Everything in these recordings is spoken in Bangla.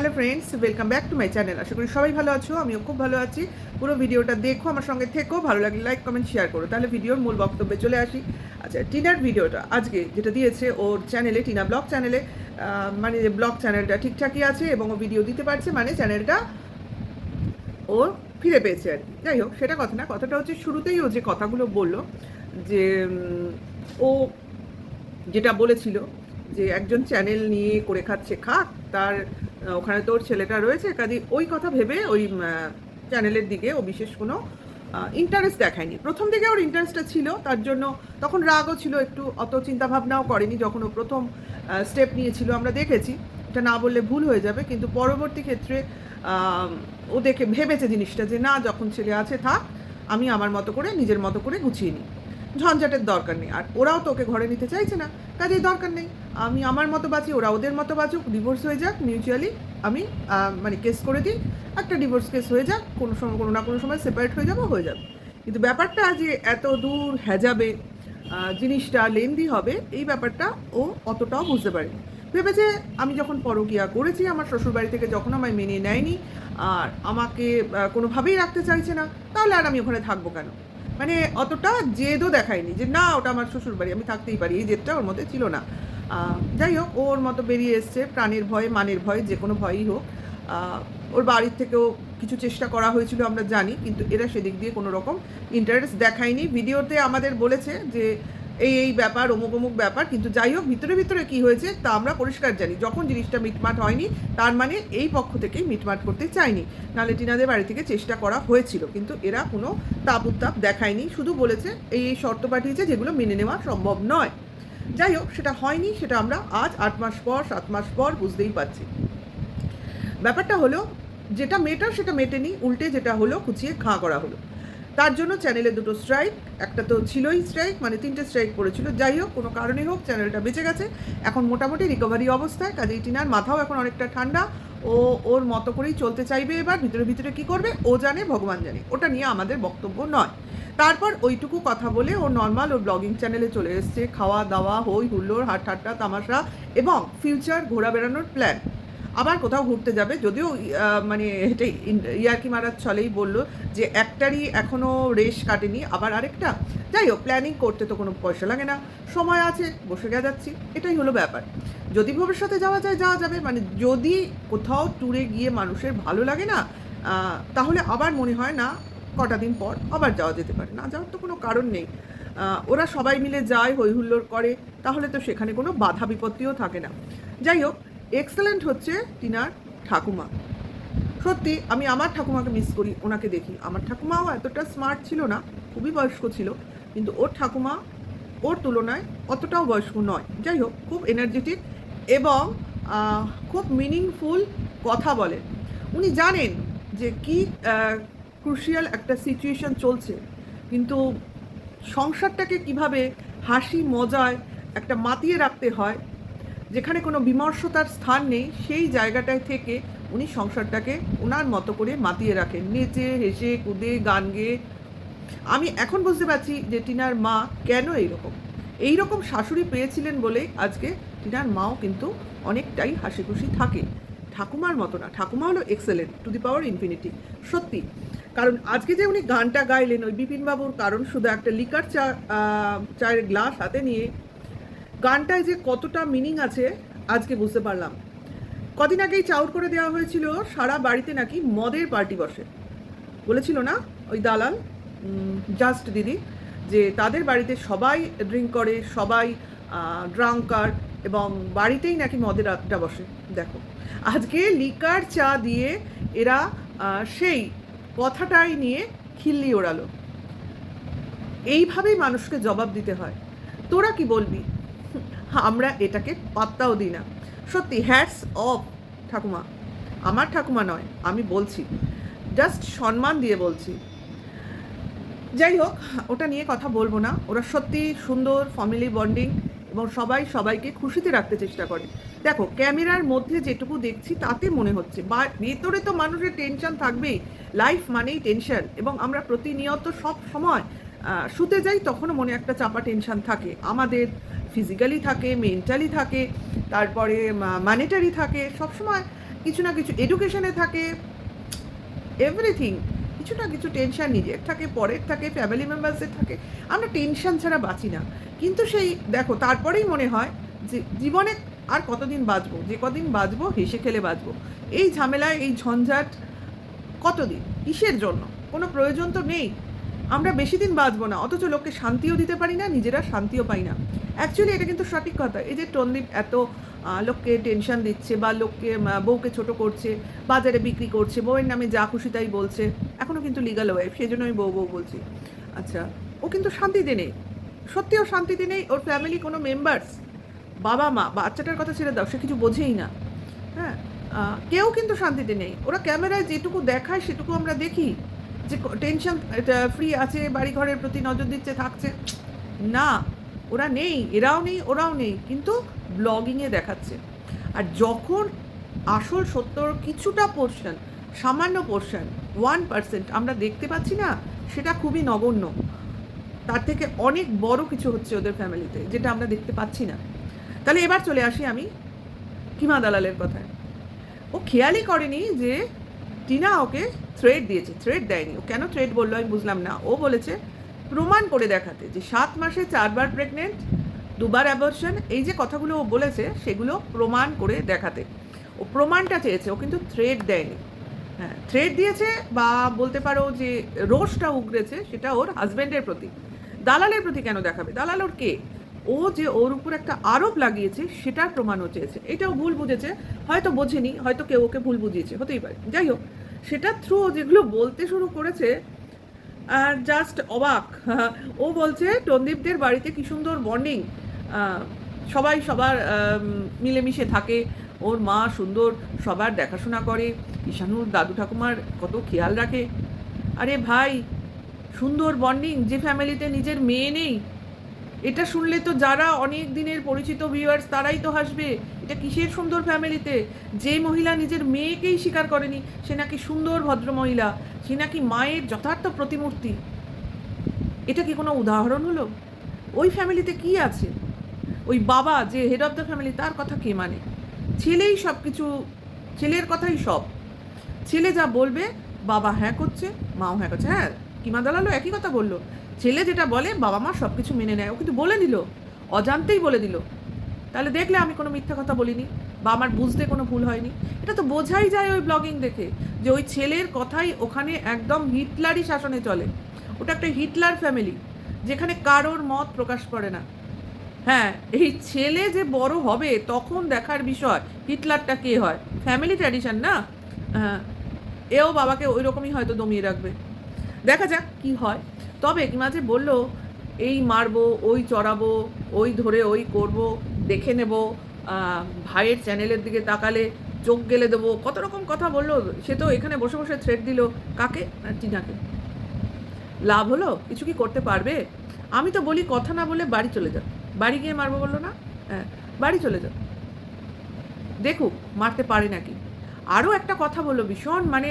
Hello friends, welcome back to my channel. আশা করি সবাই ভালো আছো, আমিও খুব ভালো আছি। পুরো ভিডিওটা দেখো, আমার সঙ্গে থেকো, ভালো লাগলে লাইক কমেন্ট শেয়ার করো। তাহলে ভিডিওর মূল বক্তব্যে চলে আসি। আচ্ছা, টিনার ভিডিওটা আজকে যেটা দিয়েছে ওর চ্যানেলে, টিনা ব্লগ চ্যানেলে, মানে ব্লগ চ্যানেলটা ঠিকঠাকই আছে এবং ও ভিডিও দিতে পারছে, মানে চ্যানেলটা ও ফিরে পেয়েছে আর কি। যাই হোক, সেটা কথা না, কথাটা হচ্ছে শুরুতেই ও যে কথাগুলো বললো, যে ও যেটা বলেছিল যে একজন চ্যানেল নিয়ে করে খাচ্ছে, খাক, তার ওখানে তোর ছেলেটা রয়েছে, কাজে ওই কথা ভেবে ওই চ্যানেলের দিকে ও বিশেষ কোনো ইন্টারেস্ট দেখায়নি। প্রথম দিকে ওর ইন্টারেস্টটা ছিল, তার জন্য তখন রাগও ছিল একটু, অত চিন্তাভাবনাও করেনি যখন ও প্রথম স্টেপ নিয়েছিল, আমরা দেখেছি। এটা না বললে ভুল হয়ে যাবে, কিন্তু পরবর্তী ক্ষেত্রে ও দেখে ভেবেছে জিনিসটা যে না, যখন ছেলে আছে থাক, আমি আমার মতো করে নিজের মতো করে গুছিয়ে নিই, ঝঞ্ঝাটের দরকার নেই। আর ওরাও তো ওকে ঘরে নিতে চাইছে না, কাজেই দরকার নেই, আমি আমার মতো বাঁচি, ওরা ওদের মতো বাঁচুক, ডিভোর্স হয়ে যাক মিউচুয়ালি, আমি মানে কেস করে দিই, একটা ডিভোর্স কেস হয়ে যাক, কোনো সময় কোনো না কোনো সময় সেপারেট হয়ে হয়ে যাবে। কিন্তু ব্যাপারটা যে এত দূর হেজাবে, জিনিসটা লেন্দি হবে, এই ব্যাপারটা ও অতটাও বুঝতে পারেনি। ভেবেছে আমি যখন পরকীয়া করেছি, আমার শ্বশুরবাড়ি থেকে যখন আমায় মেনে নেয়নি আর আমাকে কোনোভাবেই রাখতে চাইছে না, তাহলে আর আমি ওখানে থাকবো কেন? মানে অতটা জেদও দেখায়নি যে না, ওটা আমার শ্বশুরবাড়ি, আমি থাকতেই পারি, এই জেদটা ওর মধ্যে ছিল না। যাই হোক, ওর মতো বেরিয়ে এসছে, প্রাণের ভয়ে, মানের ভয়ে, যে কোনো ভয়ই হোক। ওর বাড়ির থেকেও কিছু চেষ্টা করা হয়েছিল আমরা জানি, কিন্তু এরা সেদিক দিয়ে কোনো রকম ইন্টারেস্ট দেখায়নি। ভিডিওতে আমাদের বলেছে যে এই ব্যাপার, অমুক অমুক ব্যাপার, কিন্তু যাই হোক, ভিতরে ভিতরে কী হয়েছে তা আমরা পরিষ্কার জানি। যখন জিনিসটা মিটমাট হয়নি, তার মানে এই পক্ষ থেকেই মিটমাট করতে চায়নি, নাহলে টিনাদের বাড়ি থেকে চেষ্টা করা হয়েছিল, কিন্তু এরা কোনো তাপ উত্তাপ দেখায়নি, শুধু বলেছে এই শর্ত পাঠিয়েছে যেগুলো মেনে নেওয়া সম্ভব নয়। যাই হোক, সেটা হয়নি, সেটা আমরা আজ 8 মাস পর, 7 মাস পর বুঝতেই পারছি। ব্যাপারটা হলো, যেটা মেটার সেটা মেটেনি, উল্টে যেটা হলো খুঁচিয়ে খাঁ করা হলো। তার জন্য চ্যানেলে 2টো স্ট্রাইক, একটা তো ছিলই স্ট্রাইক, মানে 3টে স্ট্রাইক পড়েছিল। যাই হোক, কোনো কারণে হোক চ্যানেলটা বেঁচে গেছে, এখন মোটামুটি রিকভারি অবস্থায়, কাজেই টিনার মাথাও এখন অনেকটা ঠান্ডা। ও ওর মতো করেই চলতে চাইবে, এবার ভিতরে ভিতরে কী করবে ও জানে, ভগবান জানে, ওটা নিয়ে আমাদের বক্তব্য নয়। তারপর ওইটুকু কথা বলে ও নর্মাল ওর ব্লগিং চ্যানেলে চলে এসছে, খাওয়া দাওয়া, হই হুল্লোড়, হাট ঠাট্টা তামাশা, এবং ফিউচার ঘোরা বেড়ানোর প্ল্যান। আবার কোথাও ঘুরতে যাবে, যদিও মানে এটাই ইয়ার্কি মারার ছলেই বললো যে একটারই এখনও রেশ কাটেনি, আবার আরেকটা। যাই হোক, প্ল্যানিং করতে তো কোনো পয়সা লাগে না, সময় আছে, বসে যাচ্ছি, এটাই হলো ব্যাপার। যদি ভবিষ্যতে যাওয়া যায়, যাওয়া যাবে, মানে যদি কোথাও ট্যুরে গিয়ে মানুষের ভালো লাগে না, তাহলে আবার মনে হয় না কটা দিন পর আবার যাওয়া যেতে পারে, না যাওয়ার তো কোনো কারণ নেই। ওরা সবাই মিলে যায়, হই হুল্লোড় করে, তাহলে তো সেখানে কোনো বাধা বিপত্তিও থাকে না। যাই হোক, এক্সেলেন্ট হচ্ছে টিনার ঠাকুমা। সত্যি আমি আমার ঠাকুমাকে মিস করি, ওনাকে দেখি। আমার ঠাকুমাও এতটা স্মার্ট ছিল না, খুবই বয়স্ক ছিল, কিন্তু ওর ঠাকুমা ওর তুলনায় অতটাও বয়স্ক নয়। যাই হোক, খুব এনার্জেটিক এবং খুব মিনিংফুল কথা বলেন। উনি জানেন যে কি ক্রুশিয়াল একটা সিচুয়েশন চলছে, কিন্তু সংসারটাকে কিভাবে হাসি মজায় একটা মাতিয়ে রাখতে হয়, যেখানে কোনো বিমর্ষতার স্থান নেই, সেই জায়গাটায় থেকে উনি সংসারটাকে ওনার মতো করে মাতিয়ে রাখেন, নেচে হেসে কুদে গান গেয়ে। আমি এখন বুঝতে পারছি যে টিনার মা কেন এইরকম শাশুড়ি পেয়েছিলেন বলেই আজকে টিনার মাও কিন্তু অনেকটাই হাসি খুশি থাকে। ঠাকুমার মতো না, ঠাকুমা হলো excellent to the power infinity, সত্যি। কারণ আজকে যে উনি গানটা গাইলেন ওই বিপিনবাবুর, কারণ শুধু একটা লিকার চায়ের গ্লাস হাতে নিয়ে গানটায় যে কতটা মিনিং আছে আজকে বুঝতে পারলাম। কদিন আগেই চাউর করে দেওয়া হয়েছিল, সারা বাড়িতে নাকি মদের পার্টি বসে, বলেছিল না ওই দালাল জাস্ট দিদি, যে তাদের বাড়িতে সবাই ড্রিঙ্ক করে, সবাই ড্রাঙ্কার, এবং বাড়িতেই নাকি মদের আড্ডা বসে। দেখো, আজকে লিকার চা দিয়ে এরা সেই কথাটাই নিয়ে খিল্লি ওড়ালো। এইভাবেই মানুষকে জবাব দিতে হয়। তোরা কি বলবি? আমরা এটাকে পাত্তাও দিই না। সত্যি হ্যাটস অফ ঠাকুমা। আমার ঠাকুমা নয়, আমি বলছি, জাস্ট সম্মান দিয়ে বলছি। যাই হোক, ওটা নিয়ে কথা বলবো না। ওরা সত্যি সুন্দর ফ্যামিলি বন্ডিং এবং সবাই সবাইকে খুশিতে রাখতে চেষ্টা করে। দেখো, ক্যামেরার মধ্যে যেটুকু দেখছি তাতে মনে হচ্ছে, বা ভেতরে তো মানুষের টেনশন থাকবেই, লাইফ মানেই টেনশন, এবং আমরা প্রতিনিয়ত সব সময় শুতে যাই তখনও মনে একটা চাপা টেনশন থাকে, আমাদের ফিজিক্যালি থাকে, মেন্টালি থাকে, তারপরে মানিটারি থাকে, সবসময় কিছু না কিছু এডুকেশনে থাকে, এভরিথিং, কিছু না কিছু টেনশন নিজের থাকে, পরের থাকে, ফ্যামিলি মেম্বার্সের থাকে। আমরা টেনশন ছাড়া বাঁচি না। কিন্তু সেই দেখো তারপরেই মনে হয় যে জীবনে আর কতদিন বাঁচবো, যে কদিন বাঁচবো হেসে খেলে বাঁচবো। এই ঝামেলায় এই ঝঞ্ঝাট কতদিন, কিসের জন্য? কোনো প্রয়োজন তো নেই। আমরা বেশি দিন বাঁচবো না, অথচ লোককে শান্তিও দিতে পারি না, নিজেরা শান্তিও পাই না। অ্যাকচুয়ালি এটা কিন্তু সঠিক কথা। এই যে টনদীপ এত লোককে টেনশন দিচ্ছে বা লোককে বউকে ছোট করছে, বাজারে বিক্রি করছে, বউয়ের নামে যা খুশি তাই বলছে, এখনও কিন্তু লিগাল ওয়াইফ, সেই জন্য আমি বউ বউ বলছি। আচ্ছা, ও কিন্তু শান্তিতে নেই, সত্যিও শান্তিতে নেই। ওর ফ্যামিলি কোনো মেম্বার্স, বাবা মা, বাচ্চাটার কথা ছেড়ে দাও, সে কিছু বোঝেই না। হ্যাঁ, কেউ কিন্তু শান্তিতে নেই। ওরা ক্যামেরায় যেটুকু দেখায় সেটুকু আমরা দেখি, যে টেনশন ফ্রি আছে, বাড়ি ঘরের প্রতি নজর দিচ্ছে, থাকছে। না, ওরা নেই, এরাও নেই, ওরাও নেই, কিন্তু ব্লগিংয়ে দেখাচ্ছে। আর যখন আসল সত্যর কিছুটা পোর্শন, সামান্য পোর্শন, 1% আমরা দেখতে পাচ্ছি না, সেটা খুবই নগণ্য। তার থেকে অনেক বড় কিছু হচ্ছে ওদের ফ্যামিলিতে, যেটা আমরা দেখতে পাচ্ছি না। তাহলে এবার চলে আসি আমি কিমা দালালের কথায়। ও খেয়ালই করেনি যে টিনা ওকে থ্রেড দিয়েছে। থ্রেড দেয়নি, ও কেন থ্রেড বললো আমি বুঝলাম না। ও বলেছে প্রমাণ করে দেখাতে যে 7 মাসে 4 বার প্রেগনেন্ট, 2 বার অ্যাবর্শন, এই যে কথাগুলো ও বলেছে সেগুলো প্রমাণ করে দেখাতে ও প্রমাণটা চেয়েছে। ও কিন্তু থ্রেড দেয়নি। হ্যাঁ, থ্রেড দিয়েছে, বা বলতে পারো যে রোষটা উগড়েছে সেটা ওর হাজব্যান্ডের প্রতি। দালালের প্রতি কেন দেখাবে? দালাল ওর কে? ও যে ওর উপর একটা আরোপ লাগিয়েছে সেটার প্রমাণও চেয়েছে। এটাও ভুল বুঝেছে, হয়তো বোঝেনি, হয়তো কেউ ওকে ভুল বুঝিয়েছে, হতেই পারে। যাই হোক, সেটার থ্রু যেগুলো বলতে শুরু করেছে, জাস্ট অবাক। ও বলছে টনদীপদের বাড়িতে কি সুন্দর বন্ডিং, সবাই সবার মিলেমিশে থাকে, ওর মা সুন্দর সবার দেখাশোনা করে, ঈশানুর দাদু ঠাকুমার কত খেয়াল রাখে। আরে ভাই, সুন্দর বন্ডিং যে ফ্যামিলিতে নিজের মেয়ে নেই, এটা শুনলে তো যারা অনেক দিনের পরিচিত ভিউয়ার্স তারাই তো হাসবে। এটা কিসের সুন্দর ফ্যামিলিতে? যে মহিলা নিজের মেয়েকেই স্বীকার করেনি, সে নাকি সুন্দর ভদ্র মহিলা, সে নাকি মায়ের যথার্থ প্রতিমূর্তি। এটা কি কোনো উদাহরণ হলো? ওই ফ্যামিলিতে কি আছে? ওই বাবা যে হেড অফ দ্য ফ্যামিলি, তার কথা কে মানে? ছেলেই সব কিছু, ছেলের কথাই সব। ছেলে যা বলবে বাবা হ্যাঁ করছে, মাও হ্যাঁ করছে। হ্যাঁ, কিমা দালালও একই কথা বললো, ছেলে যেটা বলে বাবা মা সব কিছু মেনে নেয়। ও কিন্তু বলে দিল, অজান্তেই বলে দিল। তাহলে দেখলে আমি কোনো মিথ্যা কথা বলিনি বা আমার বুঝতে কোনো ভুল হয়নি। এটা তো বোঝাই যায় ওই ব্লগিং দেখে, যে ওই ছেলের কথাই ওখানে একদম হিটলারই শাসনে চলে। ওটা একটা হিটলার ফ্যামিলি, যেখানে কারোর মত প্রকাশ করে না। হ্যাঁ, এই ছেলে যে বড় হবে তখন দেখার বিষয় হিটলারটা কে হয়। ফ্যামিলি ট্র্যাডিশন না। হ্যাঁ, এও বাবাকে ওই রকমই হয়তো দমিয়ে রাখবে। দেখা যাক কি হয়। তবে মাঝে বললো এই মারবো, ওই চড়াবো, ওই ধরে ওই করব, দেখে নেব, ভাইয়ের চ্যানেলের দিকে তাকালে চোখ গেলে দেবো, কত রকম কথা বললো। সে তো এখানে বসে বসে থ্রেড দিল কাকে? না, টিনাকে। লাভ হলো? কিছু কি করতে পারবে? আমি তো বলি কথা না বলে বাড়ি চলে যাও। বাড়ি গিয়ে মারবো বললো না? হ্যাঁ, বাড়ি চলে যাও, দেখুক মারতে পারে নাকি। আরও একটা কথা বললো ভীষণ মানে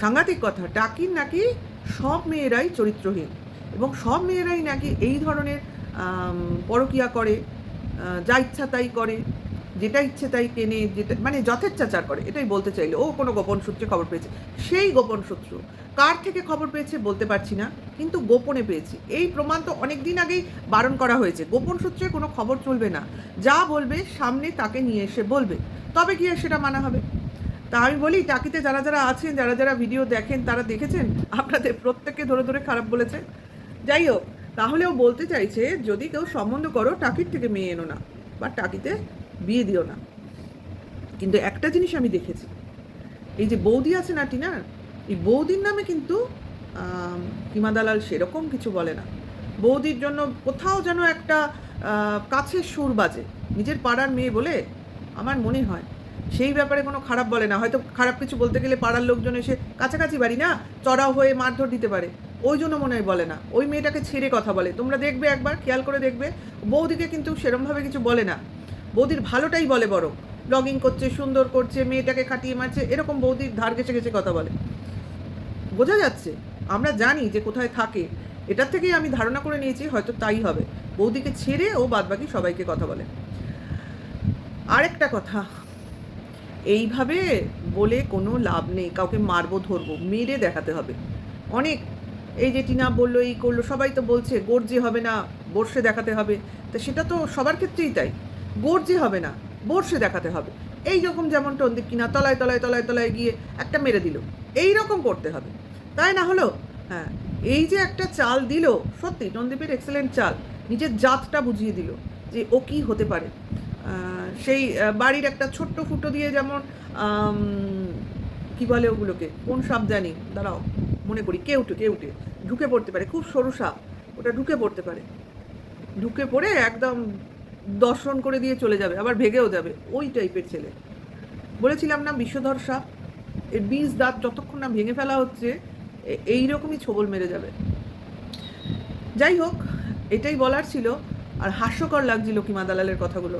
সাংঘাতিক কথা, টাকির নাকি সব মেয়েরাই চরিত্রহীন এবং সব মেয়েরাই নাকি এই ধরনের পরকীয়া করে, যা ইচ্ছা তাই করে, যেটা ইচ্ছে তাই কেনে, যেটা মানে যথেচ্ছাচার করে। এটাই বলতে চাইলে ও কোনো গোপন সূত্রে খবর পেয়েছে। সেই গোপন সূত্র কার থেকে খবর পেয়েছে বলতে পারছি না, কিন্তু গোপনে পেয়েছি। এই প্রমাণ তো অনেক দিন আগেই বারণ করা হয়েছে, গোপন সূত্রে কোনো খবর চলবে না, যা বলবে সামনে তাকে নিয়ে এসে বলবে, তবে গিয়ে সেটা মানা হবে। তা আমি বলি, টাকিতে যারা যারা আছেন, যারা যারা ভিডিও দেখেন, তারা দেখেছেন আপনাদের প্রত্যেককে ধরে ধরে খারাপ বলেছে। যাই হোক, তাহলেও বলতে চাইছে যদি কেউ সম্বন্ধ করো টাকির থেকে মেয়ে এনো না, বা টাকিতে বিয়ে দিও না। কিন্তু একটা জিনিস আমি দেখেছি, এই যে বৌদি আছে না টিনার, এই বৌদির নামে কিন্তু কিমা দালাল সেরকম কিছু বলে না। বৌদির জন্য কোথাও যেন একটা কাছের সুর বাজে, নিজের পাড়ার মেয়ে বলে আমার মনে হয়। সেই ব্যাপারে কোনো খারাপ বলে না। হয়তো খারাপ কিছু বলতে গেলে পাড়ার লোকজন এসে কাছাকাছি বাড়ি না, চড়াও হয়ে মারধর দিতে পারে, ওই জন্য মনে হয় বলে না। ওই মেয়েটাকে ছেড়ে কথা বলে, তোমরা দেখবে, একবার খেয়াল করে দেখবে। বৌদিকে কিন্তু সেরমভাবে কিছু বলে না, বৌদির ভালোটাই বলে। বড় ব্লগিং করছে, সুন্দর করছে, মেয়েটাকে খাটিয়ে মারছে, এরকম বৌদির ধার ঘেঁষে ঘেঁষে কথা বলে। বোঝা যাচ্ছে, আমরা জানি যে কোথায় থাকে। এটার থেকেই আমি ধারণা করে নিয়েছি হয়তো তাই হবে। বৌদিকে ছেড়ে ও বাদবাকি সবাইকে কথা বলে। আরেকটা কথা, এইভাবে বলে কোনো লাভ নেই, কাউকে মারবো ধরবো, মেরে দেখাতে হবে। অনেক এই যে টিনা বললো এই করলো, সবাই তো বলছে গর্জে হবে না, বর্ষে দেখাতে হবে। তো সেটা তো সবার ক্ষেত্রেই তাই, গর্জে হবে না, বর্ষে দেখাতে হবে। এই রকম যেমন টন্দীপ কিনা তলায় তলায় তলায় তলায় গিয়ে একটা মেরে দিল, এই রকম করতে হবে, তাই না হলো? হ্যাঁ, এই যে একটা চাল দিল, সত্যি টন্দীপের এক্সেলেন্ট চাল, নিজের জাতটা বুঝিয়ে দিল যে ও কী হতে পারে। সেই বাড়ির একটা ছোট্ট ফুটো দিয়ে যেমন কী বলে ওগুলোকে, কোন সাপ জানি, দাঁড়াও মনে করি, কেউটে কেউটে ঢুকে পড়তে পারে, খুব সরু সাপ, ওটা ঢুকে পড়তে পারে, ঢুকে পড়ে একদম দর্শন করে দিয়ে চলে যাবে, আবার ভেগেও যাবে, ওই টাইপের ছেলে। বলেছিলাম না বিষধর সাপ, এর বীজ দাঁত যতক্ষণ না ভেঙে ফেলা হচ্ছে এইরকমই ছোবল মেরে যাবে। যাই হোক, এটাই বলার ছিল। আর হাস্যকর লাগছিল কিমা দালালের কথাগুলো,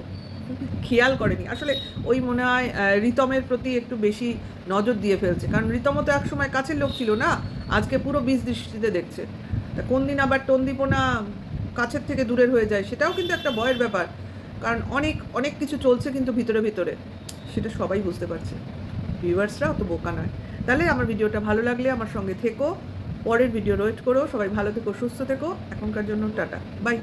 খেয়াল করেনি আসলে। ওই মনে হয় রিতমের প্রতি একটু বেশি নজর দিয়ে ফেলছে, কারণ রিতমও তো একসময় কাছের লোক ছিল না, আজকে পুরো বিষ দৃষ্টিতে দেখছে। তা কোন দিন আবার টন্দীপনা কাছের থেকে দূরের হয়ে যায়, সেটাও কিন্তু একটা ভয়ের ব্যাপার, কারণ অনেক অনেক কিছু চলছে কিন্তু ভিতরে ভিতরে, সেটা সবাই বুঝতে পারছে, ভিউয়ার্সরা অত বোকা নয়। তাহলে আমার ভিডিওটা ভালো লাগলে আমার সঙ্গে থেকো, পরের ভিডিও ওয়েট করো। সবাই ভালো থেকো, সুস্থ থেকো, এখনকার জন্য টাটা, বাই।